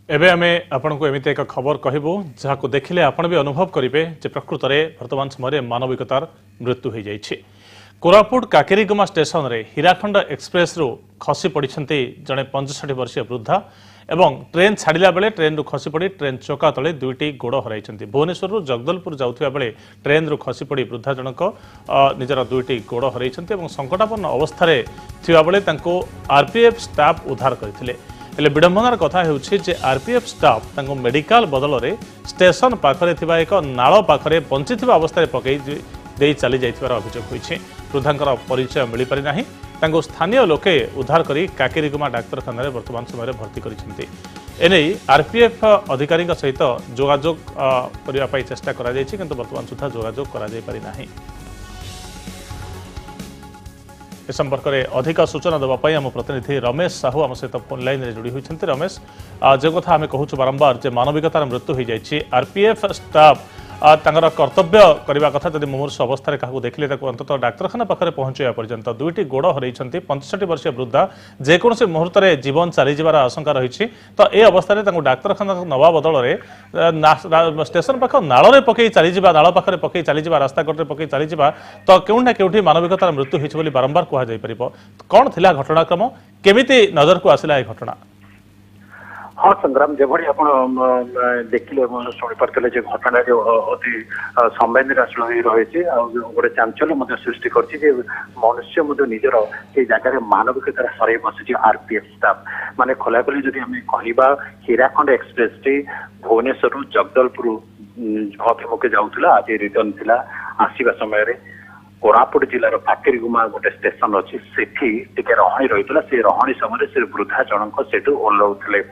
एबे आमे आपनको एमिते एक खबर कहबो जहाको देखिले आपण भी अनुभव करिवे जे प्रकृत रे वर्तमान समय मानविकतार मृत्यु हो जाइछि। कोरापुट काकेरीगमा स्टेशन रे हीराखंड एक्सप्रेस रो खसी पड़िछन्ते जने 65 वर्षीय वृद्धा एवं ट्रेन छाड़िला बेले ट्रेन रो खसी पड़ी ट्रेन चौका तले दुईटी गोड़ हराइछन्ते। भुवनेश्वर रो जगदलपुर जाउथिबा बेले ट्रेन रो खसी पड़ी वृद्धा जनक निजर दुईटी गोड़ हराइछन्ते एवं संकटापन्न अवस्था रे थिबा बेले तांको आरपीएफ स्टाफ उद्धार करथिले। हेले विडंबनार कथा हेउछि जे आरपीएफ स्टाफ तांको मेडिकल बदल रे स्टेशन पाखरे थिबा एक नाळ पाखरे बंचिथिबा अवस्था रे पकई देई चली जाइथिबार अभियोग होइछि। वृद्धांकर परिचय मिली पारि नाही। तांको स्थानीय लोके उद्धार करी काकेरीगुमा डाक्तरखाना रे वर्तमान समय भर्ती करिसेंती। एने आरपीएफ अधिकारी सहित जोगाजोग करिया पई चेष्टा करा जाइछि किंतु वर्तमान सुधा जोगाजोग करा जाई पारि नाही। ए संपर्क में अधिक सूचना देवाई आम प्रतिनिधि रमेश साहू आम सहित फोन लाइन में जोड़ी होती। रमेश जो कथा आम कहूँ बारंबार जे मानविकतार मृत्यु हो जाए आरपीएफ स्टाफ तांकर कर्तव्य करने कथा जब मुमूर्ष अवस्था क्या देखिले अंततः डाक्तरखाना पाखे पहुंचा पर्यंत दुईटी गोड़ हर 65 वर्षीय वृद्धा जेकोसी मुहूर्त में जीवन चली जावार आशंका रही। तो ये अवस्था डाक्तरखाना नवा बदल में स्टेशन पाख नाल पकई चली नाल पाखे पकई चली रास्ता कड़े पकई चली तो केउना केउठी मानविकतार मृत्यु होती बारंबार कहुपर कौन थिला घटनाक्रम केमिति नजर को आसिला ए घटना? हाँ संग्राम जेभली आप देखिले शुणी पारे जे घटना जो अति संवेदनशील हो रही गोटे चांचल्य सृष्टि कर मनुष्य निजर ये जगह मानविकतार हर बसी आरपीएफ स्टाफ माने खोलाखोली जदि आम कहवा हीराखंड एक्सप्रेस टी भुवनेश्वर जगदलपुर अभिमुखे जाऊला आज रिटर्न थिला आसवा समय कोरापुट जिलार काकेरीगुमा गोटे स्टेशन अच्छी सेठी टिके रही रही से रही समय से वृद्धा जनक सेठू ओह्लाउले।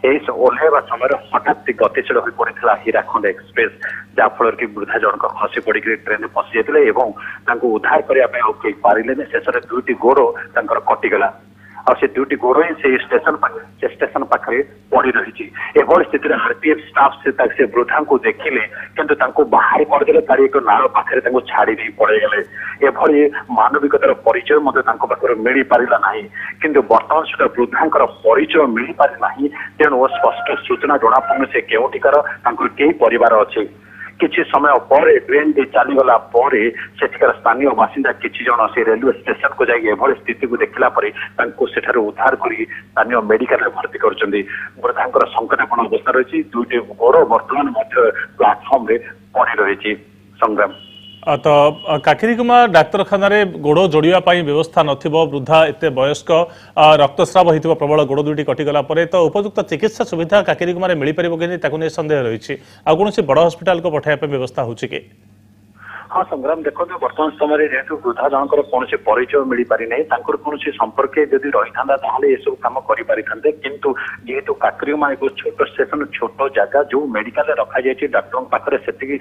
ओह्लैवा समय हठात गतिशील हो पड़ा हीराखंड एक्सप्रेस जहाँफल कि वृद्धा जनक खसी पड़ी ट्रेन फसी जाते उद्धार करने पारे शेष में दुईटी गोड़ कटिगला से दुईटी गोड़ ही से स्टेशन पाखे पड़ रही। एभली स्थित आरपीएफ स्टाफ से वृद्धा को देखिले किंतु बाहर करदे तारी एक नाल पाखे छाड़ी पड़ेगले। एभली मानविकतार परिचय मिल पारा ना कि बर्तमान सुधा वृद्धा परिचय मिल पारे ना तेणु स्पष्ट सूचना जना पड़े से केउठिकार कई परिवार अच्छे। किछि समय पर ट्रेन टी चलीगला सेठिकार स्थानीय बासिंदा किछि जन से रेलवे स्टेशन को जाइए एभली स्थिति को देखला सेठार उद्धार कर स्थानीय मेडिकल भर्ती कर वृद्धा संकटापन्न अवस्था रही दुईटी गोड़ बर्तमान प्लाटफर्म रे पड़ी रही। संग्राम तो काकेरीगुमा डाक्तरखाना रे गोड़ जोड़िया व्यवस्था नथिबो वृद्धा एते वयस्क रक्तस्राव होइतिबो प्रबल गोड़ दुईटी कटिगला परे तो उपयुक्त चिकित्सा सुविधा काकेरीगुमा रे मिली परिबो कि ताकु नै संदेह रही आ कोनोसी बड़ हॉस्पिटल को पठाया व्यवस्था होछि कि? हाँ संग्राम देखो वर्तमान समय जेहेतु वृद्धा जनकर कौन परिचय मिल पारि ना कौन संपर्क जदि रही था ये सब कम कर किंतु जेहेतु काकेरीगुमा एक छोट स्टेशन छोट जगह जो मेडिकल रखा जाए डाक्टर पाखे से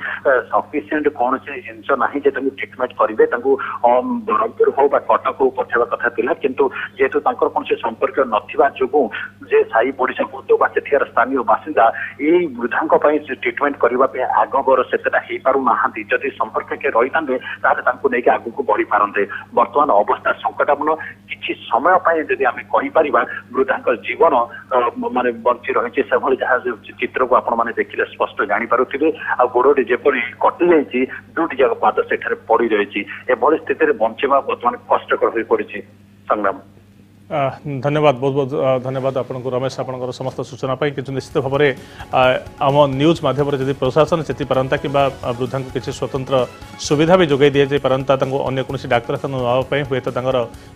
सफिसीयंट कौन जिनस ना ट्रिटमेंट करेंगे ब्रह्मपुर हो कटक हो पठेवा कथा था किंतु जेहेतु कौन संपर्क नथिबा जो जे साई पड़िशा बंधु सेठार स्थानीय बासिंदा ये वृद्धा ट्रिटमेंट करने आगबर से हो पारना जदि संपर्क रही नहीं आग को बढ़ी पारते। बर्तमान अवस्था संकटापन्न किसी समय जदि आम कहीपर वृद्धा जीवन माने बंची रही से जहाँ चित्र को आपण मैंने देखिले स्पष्ट जानीपे आ गोड़ी जपरी कटि जाइए दुईटी जगह पाद सेठारे पड़ रही एभली स्थिति बंचवा बर्तमान कष्टकर हो पड़ी। संग्राम धन्यवाद बहुत बहुत धन्यवाद आपको रमेश आपंकर समस्त सूचना पाई कि निश्चित भाव में आम न्यूज माध्यम जब प्रशासन चेती पारंता कि वृद्धा को किसी स्वतंत्र सुविधा भी जोगाई दि जाता अन्य कौन डाक्तरखाना नापी हुए तो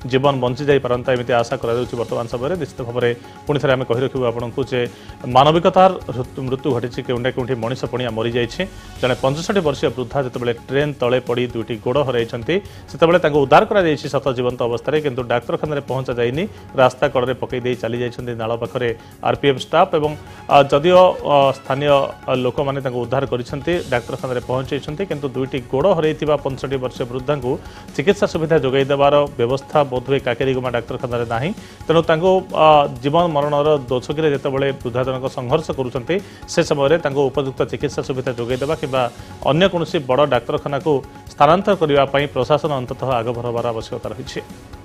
जीवन बंची जाई पारंता एमती आशा करा वर्तमान समय निश्चित भाव में पुणी थे आम कही रखू आपको जे मानविकतार मृत्यु घटी केउंटा केउंठी मनीष पणिया मरी जाइए। जड़े 65 वर्षीय वृद्धा जिते ट्रेन तले पड़ी दुईटी गोड़ हर से उद्धार कर सत जीवंत अवस्था किंतु डाक्तरखाना पहुंचा जाइनी रास्ता कड़े पकई दे चली जाइछन्ते नाल पाखरे आरपीएफ स्टाफ एवं जदियो स्थानीय लोक माने उद्धार करिसेंते डाक्तरखाना पहुंचाइछन्ते किंतु दुईटी गोड़ हरैथिबा 65 वर्षीय वृद्धा को चिकित्सा सुविधा जोगाई देवार व्यवस्था बोधवे काकेरीगुमा डाक्तरखाना नाही। तेणु जीवन मरणर दोछकीरे जेतेबेले वृद्धा जनक संघर्ष करुछन्ते से समय उपयुक्त चिकित्सा सुविधा जोगाई देवा किंबा अन्य कोनोसी बड़ डाक्तरखाना को स्थानांतर करने प्रशासन अंततः आग भरवार आवश्यकता रही है।